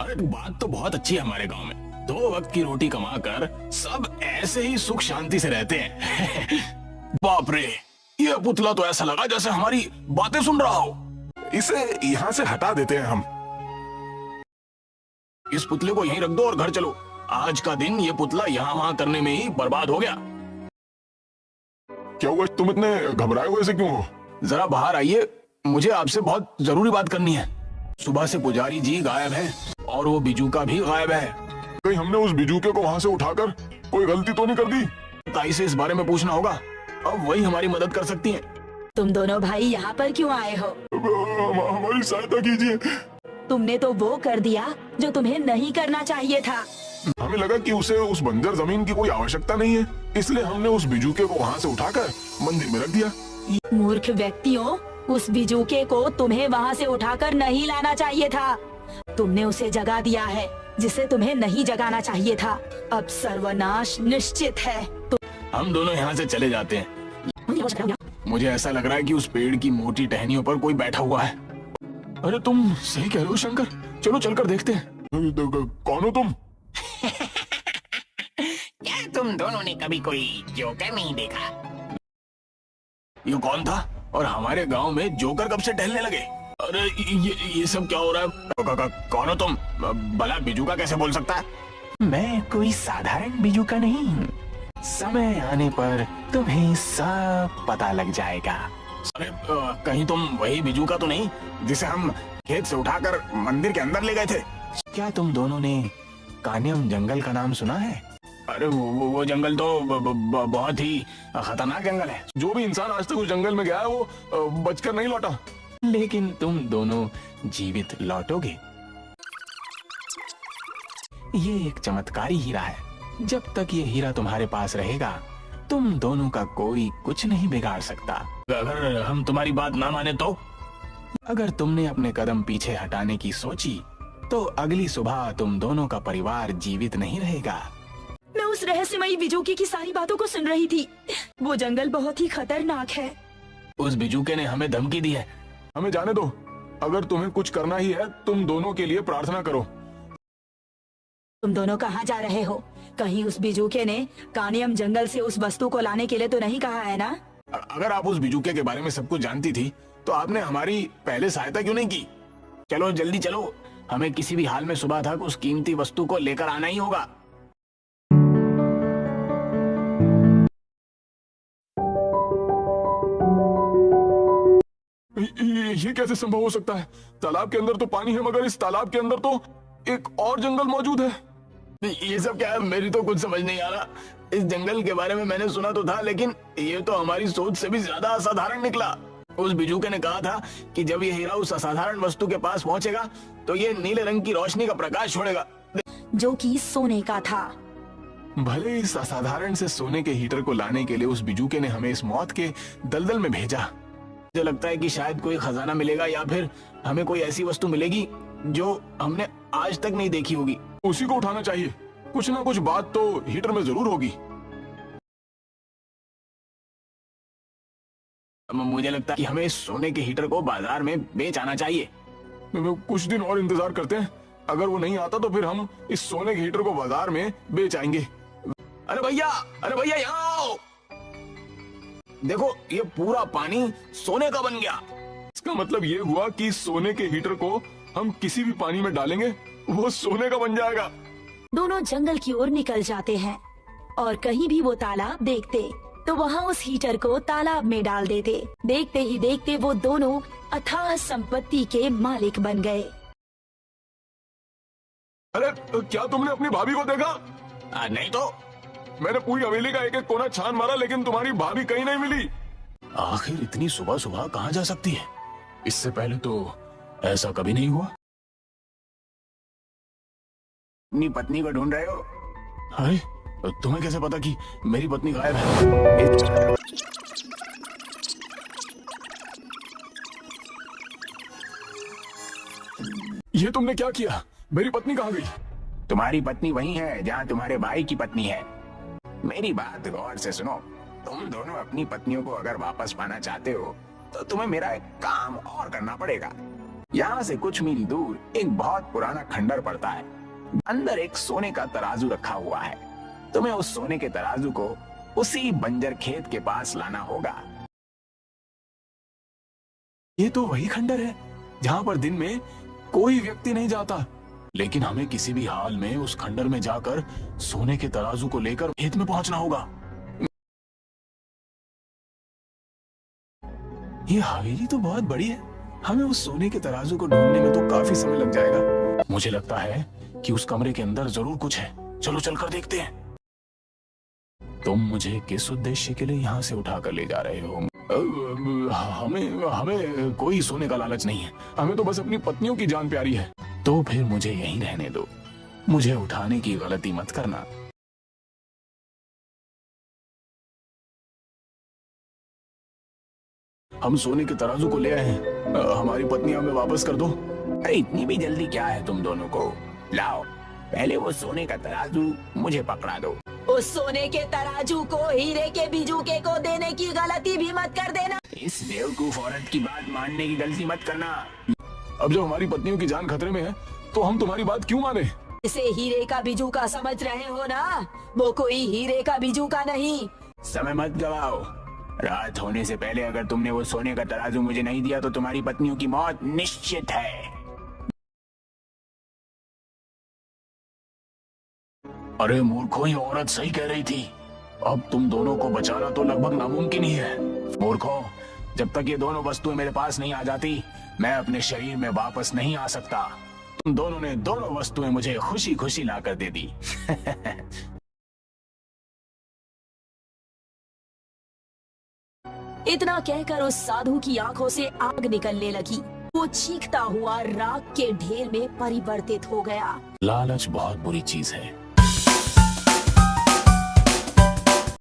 अरे बात तो बहुत अच्छी है। हमारे गांव में 2 वक्त की रोटी कमाकर सब ऐसे ही सुख शांति से रहते हैं। बाप रे, ये पुतला तो ऐसा लगा जैसे हमारी बातें सुन रहा हो। इसे यहाँ से हटा देते हैं हम। इस पुतले को यहीं रख दो और घर चलो। आज का दिन ये पुतला यहाँ वहाँ करने में ही बर्बाद हो गया। क्या हुआ, तुम इतने घबराए हुए से क्यों हो? जरा बाहर आइए, मुझे आपसे बहुत जरूरी बात करनी है। सुबह से पुजारी जी गायब हैं और वो बिजूका भी गायब है। कहीं हमने उस बिजूके को वहाँ से उठाकर कोई गलती तो नहीं कर दी? ताई से इस बारे में पूछना होगा, अब वही हमारी मदद कर सकती हैं। तुम दोनों भाई यहाँ पर क्यों आए हो? हमारी सहायता कीजिए। तुमने तो वो कर दिया जो तुम्हें नहीं करना चाहिए था। हमें लगा कि उसे उस बंजर जमीन की कोई आवश्यकता नहीं है, इसलिए हमने उस बिजूके को वहाँ से उठाकर मंदिर में रख दिया। मूर्ख व्यक्तियों, उस बिजूके को तुम्हें वहाँ से उठाकर नहीं लाना चाहिए था। तुमने उसे जगा दिया है जिसे तुम्हें नहीं जगाना चाहिए था। अब सर्वनाश निश्चित है। हम दोनों यहाँ से चले जाते हैं। मुझे ऐसा लग रहा है कि उस पेड़ की मोटी टहनियों पर कोई बैठा हुआ है। अरे तुम सही कह रहे हो शंकर, चलो चलकर देखते हैं। कौन हो तुम? क्या तुम दोनों ने कभी कोई जोकर नहीं देखा? ये कौन था और हमारे गांव में जोकर कब से टहलने लगे? अरे ये सब क्या हो रहा है? कौन हो तुम? भला बिजूका कैसे बोल सकता है? मैं कोई साधारण बिजूका नहीं, समय आने पर तुम्हें सब पता लग जाएगा। अरे कहीं तुम वही बिजूका तो नहीं जिसे हम खेत से उठाकर मंदिर के अंदर ले गए थे? क्या तुम दोनों ने कान्यम जंगल का नाम सुना है? अरे वो जंगल तो बहुत ही खतरनाक जंगल है। जो भी इंसान आज तक उस जंगल में गया है वो बचकर नहीं लौटा। लेकिन तुम दोनों जीवित लौटोगे। ये एक चमत्कारी हीरा है। जब तक ये हीरा तुम्हारे पास रहेगा, तुम दोनों का कोई कुछ नहीं बिगाड़ सकता। अगर हम तुम्हारी बात ना माने तो? अगर तुमने अपने कदम पीछे हटाने की सोची, तो अगली सुबह तुम दोनों का परिवार जीवित नहीं रहेगा। मैं उस रहस्यमयी बिजूके की सारी बातों को सुन रही थी। वो जंगल बहुत ही खतरनाक है। उस बिजूके ने हमें धमकी दी है। हमें जाने दो। अगर तुम्हें कुछ करना ही है, तुम दोनों के लिए प्रार्थना करो। तुम दोनों कहाँ जा रहे हो? कहीं उस बिजूके ने कानियम जंगल से उस वस्तु को लाने के लिए तो नहीं कहा है ना? अगर आप उस बिजूके के बारे में सब कुछ जानती थी तो आपने हमारी पहले सहायता क्यों नहीं की? चलो जल्दी चलो, हमें किसी भी हाल में सुबह तक उस कीमती वस्तु को लेकर आना ही होगा। ये कैसे संभव हो सकता है? तालाब के अंदर तो पानी है, मगर इस तालाब के अंदर तो एक और जंगल मौजूद है। ये सब क्या है? मेरी तो कुछ समझ नहीं आ रहा। इस जंगल के बारे में मैंने सुना तो था, लेकिन ये तो हमारी सोच से भी ज्यादा असाधारण निकला। उस बिजूके ने कहा था कि जब ये हीरा उस असाधारण वस्तु के पास पहुंचेगा तो ये नीले रंग की रोशनी का प्रकाश छोड़ेगा, जो कि सोने का था। भले इस असाधारण से सोने के हीटर को लाने के लिए उस बिजूके ने हमें इस मौत के दलदल में भेजा। मुझे लगता है कि शायद कोई खजाना मिलेगा या फिर हमें कोई ऐसी वस्तु मिलेगी जो हमने आज तक नहीं देखी होगी। उसी को उठाना चाहिए। कुछ ना कुछ बात तो हीटर में जरूर होगी। मुझे लगता है कि हमें इस सोने के हीटर को बाजार में बेच आना चाहिए। कुछ दिन और इंतजार करते हैं। अगर वो नहीं आता तो फिर हम इस सोने के हीटर को बाजार में बेच आएंगे। अरे भैया यहाँ आओ। देखो, ये पूरा पानी सोने का बन गया। इसका मतलब ये हुआ कि सोने के हीटर को हम किसी भी पानी में डालेंगे वो सोने का बन जाएगा। दोनों जंगल की ओर निकल जाते हैं और कहीं भी वो तालाब देखते तो वहाँ उस हीटर को तालाब में डाल देते। देखते ही देखते वो दोनों अथाह संपत्ति के मालिक बन गए। अरे क्या तुमने अपनी भाभी को देखा? नहीं तो। मैंने पूरी हवेली का एक एक कोना छान मारा, लेकिन तुम्हारी भाभी कहीं नहीं मिली। आखिर इतनी सुबह सुबह कहाँ जा सकती है? इससे पहले तो ऐसा कभी नहीं हुआ। अपनी पत्नी को ढूंढ रहे हो? अरे तुम्हें कैसे पता कि मेरी पत्नी गायब है? ये तुमने क्या किया? मेरी पत्नी कहाँ गई? तुम्हारी पत्नी वही है जहाँ तुम्हारे भाई की पत्नी है। मेरी बात गौर से सुनो। तुम दोनों अपनी पत्नियों को अगर वापस पाना चाहते हो तो तुम्हें मेरा एक काम और करना पड़ेगा। यहाँ से कुछ मील दूर एक बहुत पुराना खंडर पड़ता है। अंदर एक सोने का तराजू रखा हुआ है। तुम्हें उस सोने के तराजू को उसी बंजर खेत के पास लाना होगा। ये तो वही खंडर है जहाँ पर दिन में कोई व्यक्ति नहीं जाता, लेकिन हमें किसी भी हाल में उस खंडर में जाकर सोने के तराजू को लेकर खेत में पहुंचना होगा। ये हवेली तो बहुत बड़ी है, हमें उस सोने के तराजू को ढूंढने में तो काफी समय लग जाएगा। मुझे लगता है कि उस कमरे के अंदर जरूर कुछ है। चलो चलकर देखते हैं। तुम मुझे किस उद्देश्य के लिए यहाँ से उठाकर ले जा रहे हो? हमें कोई सोने का लालच नहीं है, हमें तो बस अपनी पत्नियों की जान प्यारी है। तो फिर मुझे यहीं रहने दो, मुझे उठाने की गलती मत करना। हम सोने के तराजू को ले आए हैं, हमारी पत्नी हमें वापस कर दो। अरे इतनी भी जल्दी क्या है तुम दोनों को? लाओ पहले वो सोने का तराजू मुझे पकड़ा दो। उस सोने के तराजू को हीरे के बिजूके को देने की गलती भी मत कर देना। इस बेवकूफ औरत की बात मानने की गलती मत करना। अब जब हमारी पत्नियों की जान खतरे में है तो हम तुम्हारी बात क्यों माने? इसे हीरे का बिजूका समझ रहे हो ना? वो कोई हीरे का बिजूका नहीं। समय मत गवाओ। रात होने से पहले अगर तुमने वो सोने का तराजू मुझे नहीं दिया तो तुम्हारी पत्नियों की मौत निश्चित है। अरे मूर्खों, ये औरत सही कह रही थी। अब तुम दोनों को बचाना तो लगभग नामुमकिन ही है। मूर्खों, जब तक ये दोनों वस्तुएं मेरे पास नहीं आ जाती, मैं अपने शरीर में वापस नहीं आ सकता। तुम दोनों ने दोनों वस्तुएं मुझे खुशी खुशी लाकर दे दी। इतना कहकर उस साधु की आंखों से आग निकलने लगी। वो चीखता हुआ राख के ढेर में परिवर्तित हो गया। लालच बहुत बुरी चीज है।